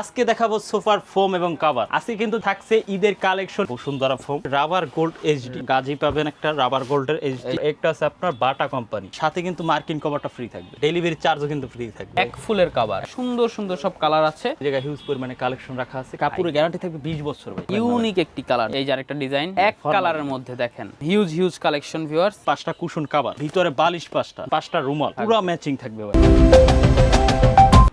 আজকে দেখাবো সোফার ফোম এবং কভার। আজকে কিন্তু থাকছে ঈদের collection Bashundhara foam, rubber gold HD, Gazi পাবেন একটা রাবার গোল্ডের এইচডি, একটা আছে আপনার বাটা কোম্পানি, সাথে কিন্তু মার্কিন কভারটা ফ্রি থাকবে, ডেলিভারি চার্জও কিন্তু ফ্রি থাকবে। এক ফুলের কভার, সুন্দর সুন্দর সব কালার আছে, জায়গায় হিউজ পরিমাণে কালেকশন রাখা আছে। কাপড়ের গ্যারান্টি থাকবে 20 বছর ভাই। ইউনিক একটি কালার, এই যে আরেকটা ডিজাইন এক কালারের মধ্যে দেখেন, হিউজ হিউজ কালেকশন ভিউয়ার্স। 5টা কুশন কভার, ভিতরে বালিশ 5টা রুমাল, পুরো ম্যাচিং থাকবে ভাই।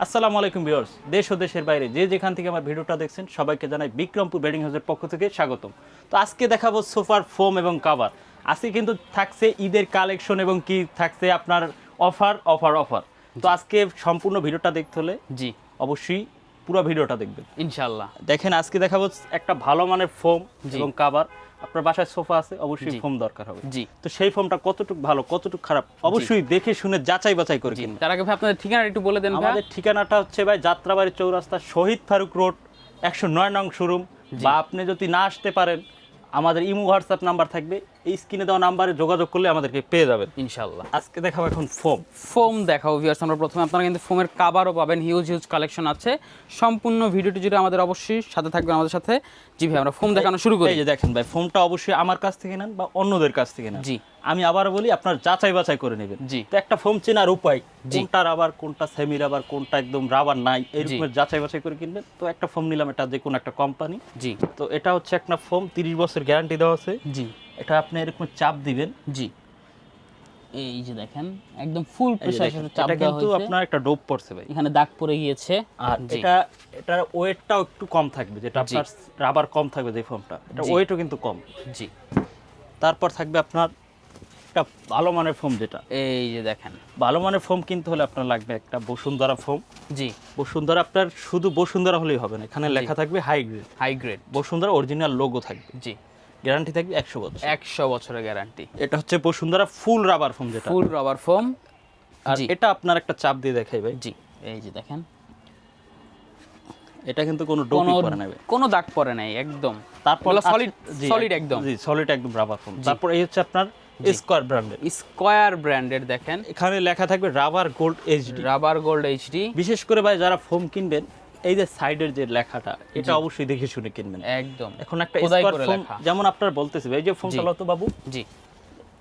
আসসালামু আলাইকুম ভিউয়ার্স, দেশ ও দেশের বাইরে যে যেখান থেকে আমার ভিডিওটা দেখছেন সবাইকে জানাই বিক্রমপুর বেডিং হাউসের পক্ষ থেকে স্বাগতম। তো আজকে দেখাবো সোফার ফোম এবং কভার। আজকে কিন্তু থাকছে ঈদের কালেকশন এবং কি থাকছে আপনার অফার অফার অফার। তো আজকে সম্পূর্ণ ভিডিওটা দেখতে হলে জি অবশ্যই পুরো ভিডিওটা দেখবেন ইনশাআল্লাহ। দেখেন আজকে দেখাবো একটা ভালো মানের ফোম এবং কভার। আপনার বাসায় সোফা আছে, অবশ্যই ফোম দরকার হবে। জি, তো সেই ফোমটা কতটুকু ভালো কতটুকু খারাপ অবশ্যই দেখে শুনে যাচাই বাছাই করে কিনবেন। তার আগে ভাই আপনাদের ঠিকানা একটু বলে দেন। আমাদের ঠিকানাটা হচ্ছে ভাই যাত্রাবাড়ি চৌরাস্তা, শহীদ ফারুক রোড, 109 নং শোরুম। বা আপনি যদি না আসতে পারেন আমাদের ইমো হোয়াটসঅ্যাপ নাম্বার থাকবে, এই স্ক্রিনে দেওয়া নাম্বারে যোগাযোগ করলে আমাদেরকে পেয়ে যাবেন ইনশাআল্লাহ। আজকে দেখাবো এখন ফোম দেখাও ভিউয়ার্স। আমরা প্রথমে আপনারা কিন্তু ফোমের কভারও পাবেন, হিউজ হিউজ কালেকশন আছে। সম্পূর্ণ ভিডিওটি জুড়ে আমাদের অবশ্যই সাথে থাকবেন আমাদের সাথে। জি ভাই, আমরা ফোম দেখানো শুরু করি। এই যে দেখেন ভাই, ফোমটা অবশ্যই আমার কাছ থেকে নেন বা অন্যদের কাছ থেকে নেন। জি, আমি আবার বলি আপনার যাচাই বাছাই করে নেবেন। জি, তো একটা ফোম চেনার উপায়, কোনটা রাবার কোনটা সেমি রাবার কোনটা একদম রাবার নাই, এরকম যাচাই বাছাই করে কিনবেন। তো একটা ফোম নিলাম, এটা যে কোনো একটা কোম্পানি। জি, তো এটা হচ্ছে একটা ফোম, 30 বছর গ্যারান্টি দেওয়া আছে। জি, এটা আপনি এরকম চাপ দিবেন। জি, এই যে দেখেন একদম ফুল প্রেসার চাপ এটা দেওয়া কিন্তু হয়েছে। আপনার একটা ডোপ পড়ছে ভাই, এখানে দাগ পড়ে গিয়েছে। আর এটার ওয়েটটাও একটু কম থাকবে, যেটা আপনার রাবার কম থাকবে যে ফোমটা, এটা ওয়েটও কিন্তু কম। জি, তারপর থাকবে আপনার একটা ভালো মানের ফোম, যেটা এই যে দেখেন ভালো মানের ফোম কিনতে হলে আপনার লাগবে একটা বসুন্ধরা ফোম। জি, বসুন্ধরা আপনার শুধু বসুন্ধরা হলেই হবে না, এখানে লেখা থাকবে high grade, high grade Bashundhara original logo থাকবে। জি, গ্যারান্টি থাকবে 100 বছর। 100 বছরের গ্যারান্টি। এটা হচ্ছে বসুন্ধরা ফুল রাবার ফোম, যেটা ফুল রাবার ফোম। আর এটা আপনার একটা চাপ দিয়ে দেখাই ভাই। জি, এই যে দেখেন এটা কিন্তু কোনো ডোপই পড়ে না ভাই, কোনো দাগ পড়ে নাই একদম। তারপর সলিড সলিড একদম। জি, সলিড একদম রাবার ফোম। তারপর এই হচ্ছে আপনার স্কয়ার ব্র্যান্ডের, স্কয়ার ব্র্যান্ডের দেখেন, এখানে লেখা থাকবে rubber gold HD. Rubber gold HD. বিশেষ করে ভাই যারা ফোম কিনবেন, এই যে সাইডের যে লেখাটা, এটা অবশ্যই দেখে শুনে কিনবেন একদম এখন একটা খোদাই স্কয়ার করে ফোম, লেখা। যেমন আপনার বলতেছে ভাই, এই যে ফোমটা লতো বাবু, জি,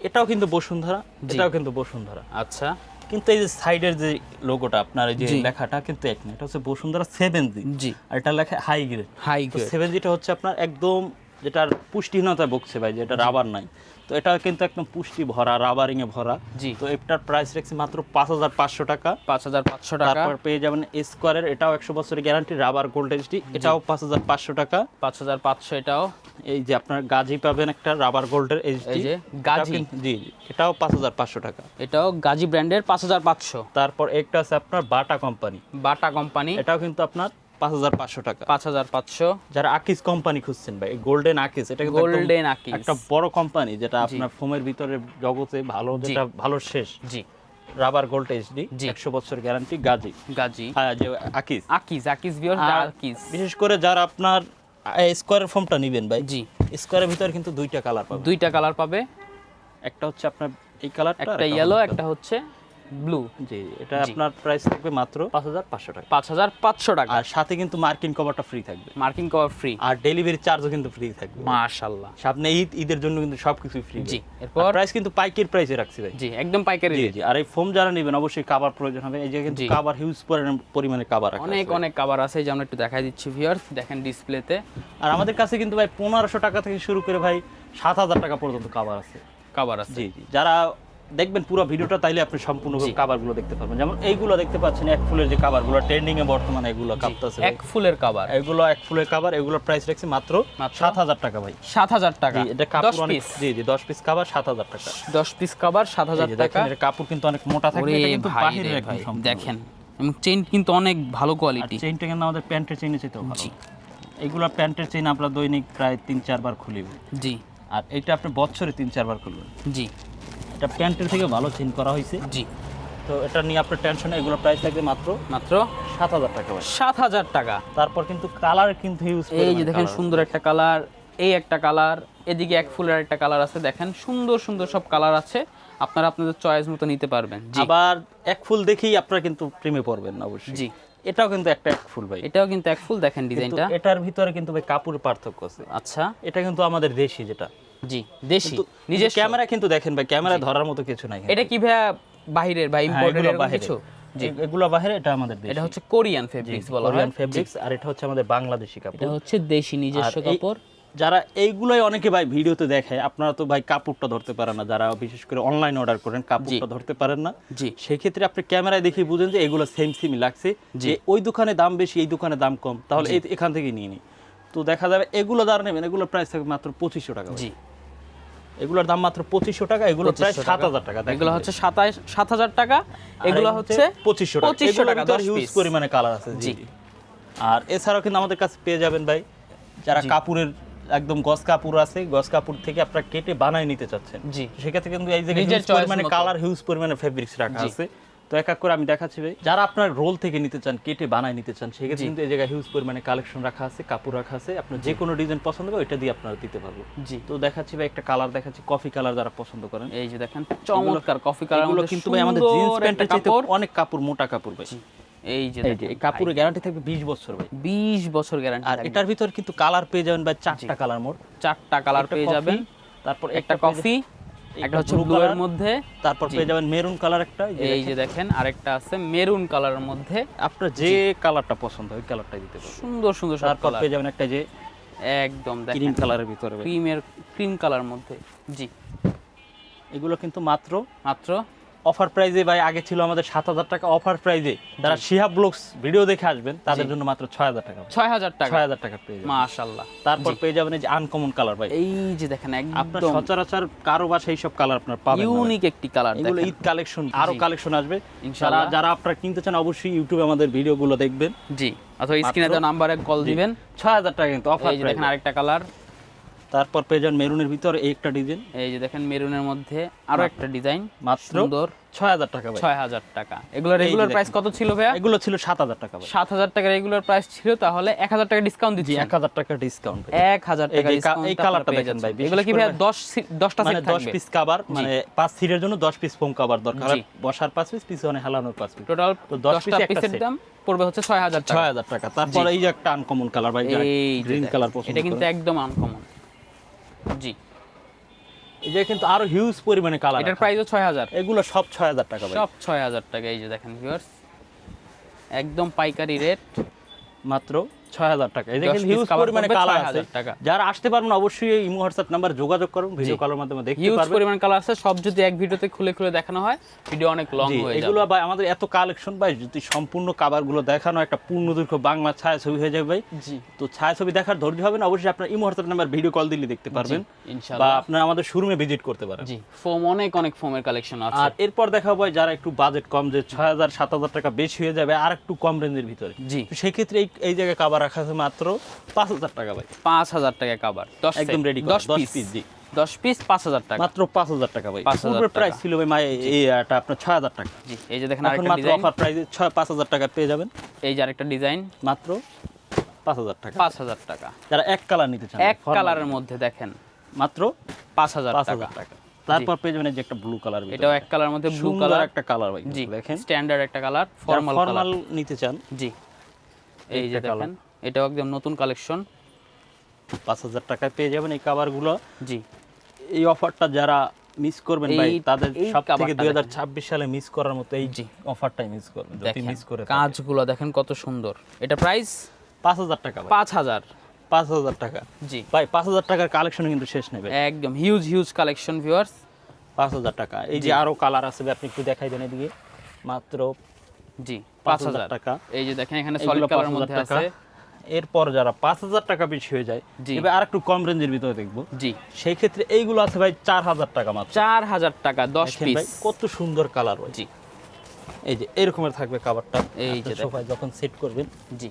এটাও কিন্তু বসুন্ধরা, এটাও কিন্তু বসুন্ধরা। আচ্ছা, কিন্তু এই যে সাইডের যে লোগোটা আপনার, এই যে লেখাটা কিন্তু এক না, এটা হচ্ছে বসুন্ধরা 7G, জি, আর এটা লেখা হাই গ্রেড। হাই তো গ্রেড। 7Gটা হচ্ছে আপনার একদম যেটার পুষ্টিহীনতা বকছে ভাই, যেটা রাবার নাই, তো এটা কিন্তু একদম পুষ্টি ভরা, রাবারিং এ ভরা। জি, তো এটার প্রাইস রাখছি মাত্র 5500 টাকা। 5500 টাকা। তারপর পেয়ে যাবেন স্কয়ারের, এটাও 100 বছরের গ্যারান্টি, রাবার গোল্ড এইচডি, এটাও 5500 টাকা। 5500 এটাও। এই যে আপনার গাজী পাবেন একটা রাবার গোল্ডের এইচডি, এই যে গাজী, জি, এটাও 5500 টাকা। এটাও গাজী ব্র্যান্ডের 5500। তারপর একটা আছে আপনার বাটা কোম্পানি, বাটা কোম্পানি, এটাও কিন্তু আপনার 5500 টাকা। 5500। যারা আকিস কোম্পানি খুঁজছেন ভাই, গোল্ডেন আকিস, এটা কিন্তু একদম গোল্ডেন আকিস, একটা বড় কোম্পানি, যেটা আপনার ফোমের ভিতরে জগতে ভালো, যেটা ভালো শেষ। জি, রাবার গোল্ড এইচডি, 100 বছর গ্যারান্টি, গাজী। গাজী, হ্যাঁ, যে আকিস, আকিস, আকিস ভিউয়ার, আকিস। বিশেষ করে যারা আপনার স্কয়ারের ফোমটা নেবেন ভাই, জি, স্কয়ারের ভিতরে কিন্তু দুইটা কালার পাবেন। দুইটা কালার পাবে, একটা হচ্ছে আপনার এই কালারটা, একটা ইয়েলো, একটা হচ্ছে ব্লু। জি, এটা আপনার প্রাইস থাকবে মাত্র 5500 টাকা। 5500 টাকা। আর সাথে কিন্তু মার্কিন কভারটা ফ্রি থাকবে, মার্কিং কভার ফ্রি। আর ডেলিভারি চার্জও কিন্তু ফ্রি থাকবে। মাশাআল্লাহ। সামনে ঈদের জন্য কিন্তু সবকিছু ফ্রি। জি, এরপর প্রাইস কিন্তু পাইকারি প্রাইসে রাখছি ভাই। জি, একদম পাইকারি। জি জি, আর এই ফোম যারা নেবেন অবশ্যই কভার প্রয়োজন হবে। এই যে কিন্তু কভার হিউজ পরিমাণে কভার আছে, অনেক অনেক কভার আছে, এই যে আমরা একটু দেখাই দিচ্ছি ভিউয়ার্স, দেখেন ডিসপ্লেতে। আর আমাদের কাছে কিন্তু ভাই 1500 টাকা থেকে শুরু করে ভাই 7000 টাকা পর্যন্ত কভার আছে। কভার আছে। জি জি, যারা দেখবেন পুরো ভিডিওটা, তাইলে আপনি সম্পূর্ণ কভারগুলো দেখতে পারবেন। যেমন এইগুলো দেখতে পাচ্ছেন এক ফুলের যে কভারগুলো ট্রেন্ডিং এ বর্তমানে, এগুলো কাঁপতেছে এক ফুলের কভার, এগুলো এক ফুলের কভার, এগুলোর প্রাইস রাখছি মাত্র 7000 টাকা ভাই। 7000 টাকা। জি, এটা কাপড় অনেক, জি জি, 10 পিস কভার 7000 টাকা। 10 পিস কভার 7000 টাকা। দেখেন এটা কাপড় কিন্তু অনেক মোটা থাকে, এটা কিন্তু বাহিরের একদম সম্পূর্ণ। দেখেন, এবং চেইন কিন্তু অনেক ভালো কোয়ালিটি। চেইনটা কিন্তু আমাদের প্যান্টের চেইনের চাইতেও ভালো। এগুলো প্যান্টের চেইন আমরা দৈনিক প্রায় 3-4 বার খুলিব। জি, আর এটা আপনি বছরে 3-4 বার খুলবেন। জি, এটা প্যান্টের থেকে ভালো চেইন করা হয়েছে। জি, তো এটা নিয়ে আপনার টেনশন, এগুলো প্রাইস থাকবে মাত্র 7000 টাকা ভাই। 7000 টাকা। তারপর কিন্তু কালার কিন্তু হিউজ, এই যে দেখেন সুন্দর একটা কালার, এই একটা কালার, এদিকে এক ফুলের একটা কালার আছে, দেখেন সুন্দর সুন্দর সব কালার আছে। আপনারা আপনাদের চয়েস মতো নিতে পারবেন। আবার এক ফুল দেখেই আপনারা কিন্তু প্রেমে পড়বেন না অবশ্যই। জি, এটাও কিন্তু একটা এক ফুল ভাই, এটাও কিন্তু এক ফুল, দেখেন কিন্তু ডিজাইনটা। এটার ভিতরে কিন্তু ভাই কাপড়ের পার্থক্য আছে। আচ্ছা, এটা কিন্তু আমাদের দেশি যেটা, জি দেশি কিন্তু নিজস্ব। ক্যামেরা কিন্তু দেখেন ভাই, ক্যামেরা ধরার মতো কিছু নাই। এটা কি ভাইয়া বাহিরের বা ইম্পোর্টেড এরকম কিছু? জি, এগুলো বাইরে, এটা আমাদের দেশি। এটা হচ্ছে কোরিয়ান ফেব্রিক্স বলা হয়, কোরিয়ান ফেব্রিক্স, আর এটা হচ্ছে আমাদের বাংলাদেশি কাপড়। এটা হচ্ছে দেশি নিজস্ব আর এই- কাপড়। যারা এইগুলোই অনেকে ভাই ভিডিওতে দেখে, আপনারা তো ভাই কাপড়টা ধরতে পারেন না, যারা বিশেষ করে অনলাইন অর্ডার করেন কাপড়টা ধরতে পারেন না, জি, সেই ক্ষেত্রে আপনি ক্যামেরায় দেখে বুঝেন যে এগুলো সেম সেমই লাগছে, যে ওই দোকানে দাম বেশি এই দোকানে দাম কম, তাহলে এখান থেকে নিয়ে নিই। তো দেখা যাবে এগুলো যারা নেবেন, এগুলোর প্রাইস থাকবে মাত্র 2500 টাকা। জি, এগুলোর দাম মাত্র 2500 টাকা, এগুলো প্রায় 7000 টাকা। এগুলো হচ্ছে 7000 টাকা, এগুলো হচ্ছে 2500 টাকা। 2500 টাকা, 10 হিউজ পিস। পরিমাণে কালার আছে। জি, আর এছাড়াও কিন্তু আমাদের কাছে পেয়ে যাবেন ভাই, যারা কাপড়ের একদম গস কাপড় আছে, গস কাপড় থেকে আপনারা কেটে বানায় নিতে চাচ্ছেন, জি, সেক্ষেত্রে কিন্তু এই যে নিজের হিউজ choice পরিমাণে মতো। কালার, হিউজ পরিমাণে ফেব্রিক্স রাখা আছে। তো এক এক করে আমি দেখাচ্ছি ভাই, যারা আপনার রোল থেকে নিতে চান, কেটে বানায় নিতে চান, সেক্ষেত্রে কিন্তু এই জায়গায় হিউজ পরিমাণে কালেকশন রাখা আছে, কাপড় রাখা আছে, আপনার যে কোনো ডিজাইন পছন্দ হবে ওইটা দিয়ে আপনারা দিতে পারবো। জি, তো দেখাচ্ছি ভাই একটা কালার দেখাচ্ছি, কফি কালার যারা পছন্দ করেন, এই যে দেখেন চমৎকার কফি কালার এগুলো মধ্যে কিন্তু ভাই আমাদের জিন্স প্যান্টের চাইতে কাপড়। অনেক কাপড়, মোটা কাপড় ভাই। এই যে এই যে এই কাপড়ের গ্যারান্টি থাকবে 20 বছর ভাই। 20 বছর গ্যারান্টি আর এটার ভিতর কিন্তু কালার পেয়ে যাবেন ভাই 4টা কালার মোট, 4টা কালার একটা পেয়ে কফি, যাবেন। তারপর একটা কফি, একটা হচ্ছে blue ব্লু এর color, মধ্যে, তারপর পেয়ে যাবেন মেরুন কালার একটা, এই যে দেখেন আরেকটা আছে মেরুন কালারের মধ্যে। আপনার যে কালারটা পছন্দ ওই কালারটাই দিতে পারবেন। সুন্দর সুন্দর সব তারপর কালার, পেয়ে যাবেন একটা যে একদম দেখেন ক্রিম কালারের ভিতরে ভাই। ক্রিম কালার মধ্যে। জি, এগুলো কিন্তু মাত্র মাত্র অফার প্রাইজে ভাই, আগে ছিল আমাদের 7000 টাকা, অফার প্রাইজে যারা শিহাব ব্লগস ভিডিও দেখে আসবেন তাদের জন্য মাত্র 6000 টাকা, 6000 টাকা। 6000 টাকা পেয়ে যাবেন। মাশাআল্লাহ। তারপর পেয়ে যাবেন এই যে আনকমন কালার ভাই, এই যে দেখেন আপনার একদম সচরাচর কারো বাসায় এইসব কালার আপনার পাবেন না ভাই। ইউনিক একটি কালার এগুলো দেখেন। ঈদ কালেকশন, আরো কালেকশন আসবে ইনশাআল্লাহ। যারা আপনারা কিনতে চান অবশ্যই ইউটিউবে আমাদের ভিডিওগুলো দেখবেন। জি, অথবা স্ক্রিনে দেওয়া নম্বরে কল দিবেন। 6000 টাকা কিন্তু অফার এই যে প্রাইস। দেখেন আরেকটা কালার, তারপর পেয়ে যান মেরুনের ভিতরে এই একটা ডিজাইন, এই যে দেখেন মেরুনের মধ্যে আরো একটা ডিজাইন, মাত্র সুন্দর 6000 টাকা ভাই। 6000 টাকা। এগুলোর এই যে রেগুলার দেখেন। প্রাইস কত ছিল ভাইয়া? এগুলো ছিল 7000 টাকা ভাই। 7000 টাকা রেগুলার প্রাইস ছিল, তাহলে 1000 টাকা ডিসকাউন্ট জি, দিচ্ছি। 1000 টাকা ডিসকাউন্ট ভাই। 1000 এই টাকা যে ডিসকাউন্ট এই কালারটা দেখেন ভাই, বিশেষ এগুলো কি করে ভাইয়া ভাই 10টা মানে সেট 10 থাকবে? পিস কভার, মানে 5 সিটের জন্য 10 পিস ফোম কভার দরকার, জি। বসার 5 পিস, পিছনে হেলানোর 5 পিস, টোটাল তো 10 10টা পিসে একটা পিসের set। দাম পড়বে হচ্ছে 6000 টাকা। 6000 টাকা। তারপর এই যে একটা আনকমন কালার ভাই, এই যে গ্রিন দেখেন, কালার পছন্দ এটা কিন্তু করেন। একদম আনকমন। জি, এই যে কিন্তু আরো হিউজ পরিমাণে কালার, এটার প্রাইসও 6000, এগুলো সব 6000 টাকা ভাই, সব 6000 টাকা। এই যে দেখেন ভিউয়ার্স, একদম পাইকারি রেট, মাত্র 6000 টাকা। এই 10 দেখেন piece হিউজ cover পরিমাণে করবে কালার আছে। 6000 টাকা। যারা আসতে পারবেন না অবশ্যই এই ইমো হোয়াটসঅ্যাপ নাম্বার যোগাযোগ করুন, ভিডিও কলের মাধ্যমে দেখতে হিউজ পারবেন। পরিমাণ কালার আছে, সব যদি এক ভিডিওতে খুলে খুলে দেখানো হয় ভিডিও অনেক লং জি, হয়ে যাবে। এগুলো ভাই আমাদের এত কালেকশন ভাই, যদি সম্পূর্ণ কাভারগুলো দেখানো একটা পূর্ণ দৈর্ঘ্য বাংলা ছায়াছবি হয়ে যাবে ভাই। জি, তো ছায়াছবি দেখার ধৈর্য হবে না, অবশ্যই আপনার imo WhatsApp number video call দিলে দেখতে পারবেন, বা ইনশাআল্লাহ। আপনার আমাদের শোরুমে ভিজিট করতে পারেন। জি, ফোম অনেক অনেক ফোমের কালেকশন আছে। আর এরপর দেখাবো ভাই যারা একটু বাজেট কম, যে 6000 7000 টাকা বেশি হয়ে যাবে আর একটু কম রেঞ্জের ভিতরে, জি, তো সেই ক্ষেত্রে এই জায়গায় কাভার রাখা আছে মাত্র 5000 টাকা ভাই, 5000 টাকা কভার, 10 একদম রেডি 10 10 পিস, পিস। জি, 10 পিস 5000 টাকা। মাত্র 5000 টাকা ভাই। 5000 পূর্বের টাকা। প্রাইস ছিল ভাই এটা আপনার 6000 টাকা, জি, এই যে দেখেন এখন আরেকটা মাত্র ডিজাইন, অফার প্রাইসে 5000 টাকা পেয়ে যাবেন, এই যে আরেকটা ডিজাইন, মাত্র 5000 টাকা। 5000 টাকা। যারা এক কালার নিতে চান, এক কালারের মধ্যে দেখেন মাত্র 5000 টাকা। 5000 টাকা। তারপর পেয়ে যাবেন এই যে একটা ব্লু কালার, এটাও এক কালারের মধ্যে ব্লু সুন্দর কালার, একটা কালার ভাই, জি দেখেন স্ট্যান্ডার্ড একটা কালার, ফর্মাল ফর্মাল কালার। নিতে চান, জি, এই যে একটা দেখেন এটাও একদম নতুন কালেকশন। 5000 টাকায় পেয়ে যাবেন এই কাভারগুলো। জি, এই অফারটা যারা মিস করবেন ভাই, তাদের এই সব থেকে কাভারটা 2026 সালে মিস করার মতো এই জি। অফারটাই মিস করবেন যদি দেখেন মিস করে। কাজগুলো দেখেন কত সুন্দর। এটা প্রাইস 5000 টাকা ভাই, 5000। 5000 টাকা জি, ভাই। 5000 টাকার কালেকশন কিন্তু শেষ নেবে, একদম হিউজ হিউজ কালেকশন ভিউয়ার্স। 5000 টাকা। এই যে আরো কালার আছে ভাই, আপনি একটু দেখাই দেন এদিকে, মাত্র জি 5000 টাকা। এই যে দেখেন এখানে এগুলো সলিড কালারের 5000 মধ্যে টাকা। আছে। এরপর যারা 5000 টাকা বেশি হয়ে যায়, জি। এবার আরেকটু কম রেঞ্জের ভিতরে দেখবো, জি, সেই ক্ষেত্রে এইগুলো আছে ভাই 4000 টাকা মাত্র। 4000 টাকা 10 দেখেন পিস। ভাই কত সুন্দর কালার ভাই। জি, এই যে এরকমের থাকবে কাভারটা, এই যে দেখেন। সোফায় যখন সেট করবেন জি,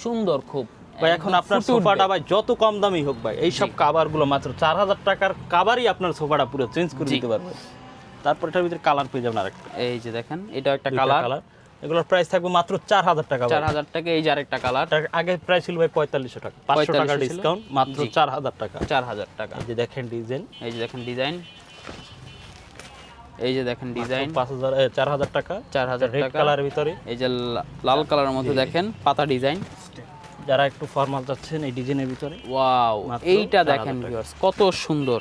সুন্দর খুব। ভাই। এখন একদম আপনার ফুটে উঠবে। সোফাটা ভাই যত কম দামি হোক ভাই, এই সব কাভারগুলো মাত্র 4000 টাকার কাভারই আপনার সোফাটা পুরো চেঞ্জ করে জি। দিতে পারবে। তারপর এটার ভিতরে কালার পেয়ে যাবেন আরেকটা, এই যে দেখেন এটাও একটা দুইটা কালার, কালার। এগুলোর প্রাইস থাকবে মাত্র 4000 টাকা ভাই। 4000 টাকা। এই যে আরেকটা কালার, তার আগে প্রাইস ছিল ভাই 4500 টাকা, 500 টাকা 4500 ছিল। ডিসকাউন্ট, মাত্র জি। 4000 টাকা। 4000 টাকা। এই যে দেখেন ডিজাইন, এই যে দেখেন ডিজাইন, এই যে দেখেন ডিজাইন 4000 টাকা, 4000 রেড টাকা। কালারের ভিতরে। এই যে লাল কালারের মধ্যে দেখেন পাতা ডিজাইন। যারা একটু ফর্মাল যাচ্ছেন এই ডিজাইনের ভিতরে ওয়াও, মাত্র এইটা 4000 দেখেন টাকা। ভিউয়ার্স কত সুন্দর।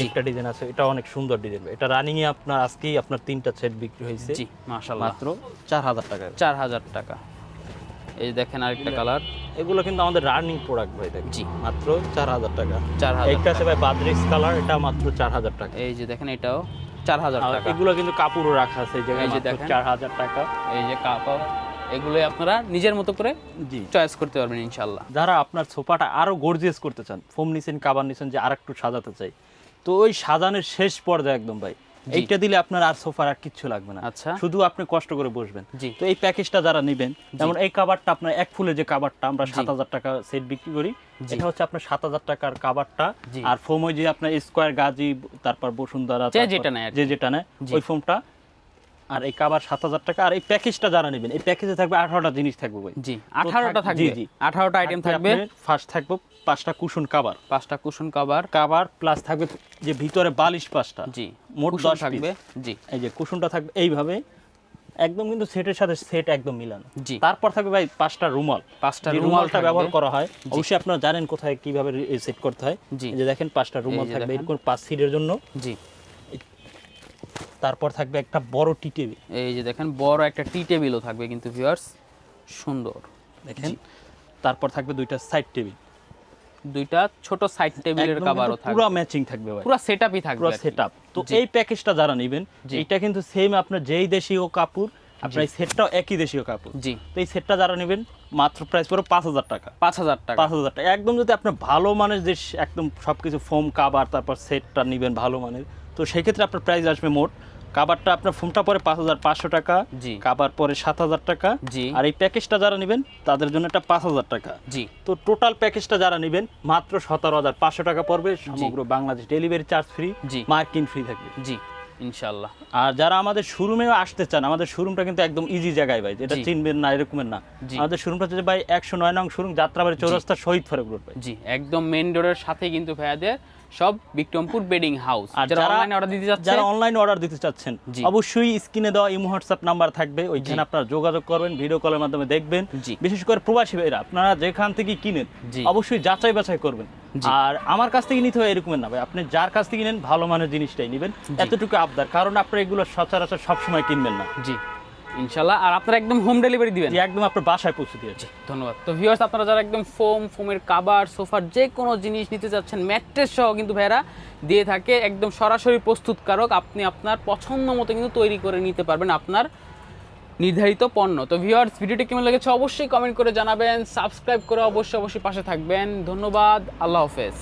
একটা ডিজাইন আছে, এটা অনেক সুন্দর ডিজাইন। এটা রানিং এ আপনার আজকেই আপনার 3টা সেট বিক্রি হয়েছে জি মাশাআল্লাহ, মাত্র 4000 টাকা। 4000 টাকা। এই যে দেখেন আরেকটা কালার, এগুলো কিন্তু আমাদের রানিং প্রোডাক্ট ভাই, দেখেন জি মাত্র 4000 টাকা। 4000। একটা আছে ভাই বাদ্রিক্স কালার, এটা মাত্র 4000 টাকা। এই যে দেখেন এটাও 4000 আর টাকা। এগুলো কিন্তু কাপড়ও রাখা আছে এই জায়গায়, এই যে মাত্র দেখেন। 4000 টাকা। এই যে কাপড়, এগুলোই আপনারা নিজের মতো করে জি, চয়েস করতে পারবেন ইনশাআল্লাহ। যারা আপনার সোফাটা আরো গর্জিয়াস করতে চান, ফোম নিছেন, কাভার নিছেন, যে আরেকটু সাজাতে চাই, তো ওই সাজানোর শেষ পর্যায়ে একদম ভাই এইটা দিলে আপনার আর সোফার আর কিচ্ছু লাগবে না, আচ্ছা। শুধু আপনি কষ্ট করে বসবেন। জি। তো এই প্যাকেজটা যারা নেবেন, যেমন এই কাভারটা আপনার এক ফুলের যে কাভারটা আমরা 7000 টাকা সেট বিক্রি করি, এটা হচ্ছে আপনার 7000 টাকার কাভারটা। জি। আর ফোম ওই যে আপনার স্কয়ার গাজী, তারপর বসুন্ধরা, যে তারপর যেটা নেয় আর কি। যে যেটা নেয় জি। ওই ফোমটা। আর এই কাভার 7000 টাকা। আর এই প্যাকেজটা যারা নেবেন, এই প্যাকেজে থাকবে 18টা জিনিস থাকবে ভাই। জি 18টা থাকবে। জি। 18টা আইটেম থাকবে। ফার্স্ট থাকবে 5টা কুশন কাভার, 5টা কুশন কভার। কাভার প্লাস থাকবে যে ভিতরে বালিশ 5টা, জি মোট কুশন 10 থাকবে। থাকবে। জি এই যে কুশনটা থাকবে এইভাবে একদম, কিন্তু সেটের সাথে সেট একদম মিলানো। জি। তারপর থাকবে ভাই 5টা রুমাল। 5টা যে রুমাল রুমালটা থাকবে। ব্যবহার করা হয়, অবশ্যই আপনারা জানেন কোথায় কিভাবে সেট করতে হয়। জি। এই যে দেখেন 5টা রুমাল এই যে থাকবে দেখেন। এরকম 5 সিটের জন্য। জি তারপর থাকবে একটা বড় টি টেবিল, এই যে দেখেন বড় একটা টি টেবিলও থাকবে কিন্তু ভিউয়ার্স, সুন্দর দেখেন। তারপর থাকবে 2টা সাইড টেবিল, দুইটা ছোট সাইড টেবিলের কভারও থাকবে। পুরো ম্যাচিং থাকবে ভাই, পুরো সেটআপই থাকবে পুরো আর কি। সেটআপ। তো এই প্যাকেজটা যারা নেবেন, জি। এটা কিন্তু সেম আপনার যেই দেশীয় কাপড়, আপনার এই সেটটাও একই দেশীয় কাপড়। জি তো এই সেটটা যারা নেবেন মাত্র প্রাইস পড়বে 5000 টাকা। 5000 টাকা। 5000 টাকা একদম। যদি আপনার ভালো মানের যে একদম সবকিছু ফোম কাভার, তারপর সেটটা নেবেন ভালো মানের, তো সেই ক্ষেত্রে আপনার প্রাইস আসবে মোট, কাভারটা আপনার ফোমটা পরে 5500 টাকা, জি কাভার পরে 7000 টাকা, জি আর এই প্যাকেজটা যারা নেবেন তাদের জন্য এটা 5000 টাকা। জি তো টোটাল প্যাকেজটা যারা নেবেন মাত্র 17500 টাকা পড়বে, সমগ্র বাংলাদেশ ডেলিভারি চার্জ ফ্রি, জি মার্কিং ফ্রি থাকবে। জি ইনশাআল্লাহ। আর যারা আমাদের শোরুমেও আসতে চান, আমাদের শোরুমটা কিন্তু একদম ইজি জায়গায় ভাই, যেটা জি। চিনবেন না এরকমের না। জি। আমাদের শোরুমটা হচ্ছে ভাই 109 নং শোরুম, যাত্রাবাড়ি চৌরাস্তা, শহীদ ফারুক রোড ভাই। জি একদম মেইন রোডের সাথে কিন্তু ভাইয়াদের সব বিক্রমপুর বেডিং হাউস। আর যারা যারা অনলাইনে অর্ডার দিতে যাচ্ছে, যারা অনলাইনে অর্ডার দিতে চাচ্ছেন, জি। অবশ্যই স্ক্রিনে দেওয়া ইমো হোয়াটসঅ্যাপ নাম্বার থাকবে, ওইখানে আপনারা যোগাযোগ করবেন, ভিডিও কলের মাধ্যমে দেখবেন। জি। বিশেষ করে প্রবাসী ভাইরা আপনারা যেখান থেকে কিনেন, জি। অবশ্যই যাচাই বাছাই করবেন। জি। আর আমার কাছ থেকে নিতে হয় এরকমের না ভাই, আপনি যার কাছ থেকে নেন ভালো মানের জিনিসটাই নেবেন, এতটুকু আবদার। কারণ আপনারা এগুলো সচরাচর সবসময় কিনবেন না। জি ইনশাআল্লাহ। আর আপনারা একদম হোম ডেলিভারি দিবেন। যে একদম আপনার বাসায় পৌঁছে দিয়েছে। ধন্যবাদ। তো ভিউয়ার্স, আপনারা যারা একদম ফোমের কাভার, সোফার যে কোনো জিনিস নিতে যাচ্ছেন, ম্যাট্রেস সহ কিন্তু ভাইরা দিয়ে থাকে, একদম সরাসরি প্রস্তুতকারক। আপনি আপনার পছন্দ মতো কিন্তু তৈরি করে নিতে পারবেন আপনার নির্ধারিত পণ্য। তো ভিউয়ার্স, ভিডিওটি কেমন লেগেছে অবশ্যই কমেন্ট করে জানাবেন, সাবস্ক্রাইব করে অবশ্যই পাশে থাকবেন। ধন্যবাদ, আল্লাহ হাফেজ।